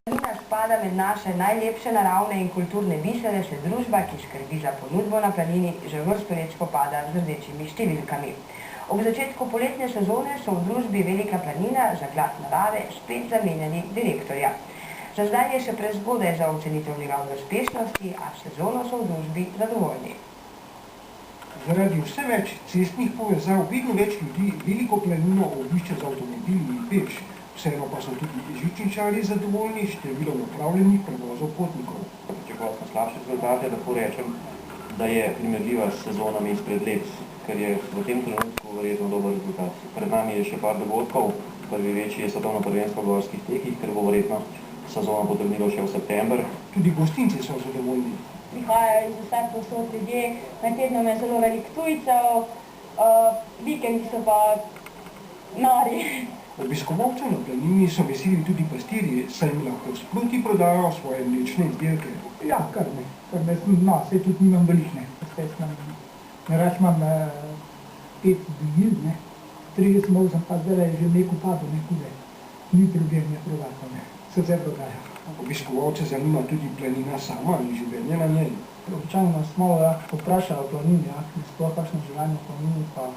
Planina spada med naše najlepše naravne in kulturne bisere, še družba, ki skrbi za ponudbo na planini, že vrsto let spopada z rdečimi številkami. Ob začetku poletne sezone so v družbi Velika planina za glad narave spet zamenjali direktorja. Za zdaj je še prezgodaj za ocenitev njegove uspešnosti, a sezono so v družbi zadovoljni. Zaradi vse več cestnih povezav vedno več ljudi Veliko planino obišče z avtomobili in peš. Vseeno pa so tudi žičničarji zadovoljni s številom opravljenih prevozov potnikov. Pričakoval sem slabše rezultate, lahko rečem, da je primerljiva s sezonami izpred let, ker je v tem trenutku verjetno dober rezultat. Pred nami je še par dogodkov, prvi večji je svetovno prvenstvo v gorskih tekih, ker bo verjetno sezono potegnilo še v september. Tudi gostinci so zadovoljni. Prihajajo iz vseh povsod ljudje, med tednom je zelo veliko tujcev, vikendi so pa nori. Obiskovalcev na planini so veseli tudi pastirji, saj jim lahko sproti prodajo svoje mlečne izdelke. Ja, kar ne. No, saj tudi nimam veliko, ne. Narač imam 5 dnil, ne. 30 mol sem pa zdaj že mleko padel, ne, kude. Ni problem, ne prodati, ne. Se vse prodaja. Obiskovalce zanima tudi planina sama in življenje na njej. Običajno nas malo poprašajo o planini, sploh kakšno življenje v planini, pa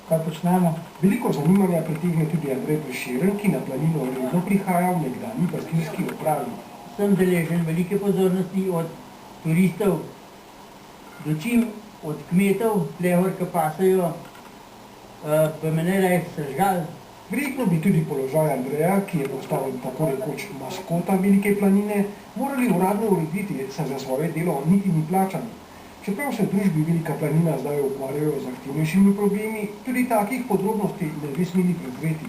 kaj počnemo. Veliko zanimanja pritegne tudi Andrej Prešeren, ki na planino redno prihaja v nekdanji pastirski upravi. Sem deležen velike pozornosti od turistov, dočim od kmetov, tlehor, ki pasajo, pa me ne raje sežgal. Verjetno bi tudi položaj Andreja, ki je postal tako rekoč maskota Velike planine, morali uradno urediti, saj za svoje delo niti ni plačan. Čeprav se v družbi Velika planina zdaj ukvarjajo z aktivnejšimi problemi, tudi takih podrobnosti ne bi smeli prezreti.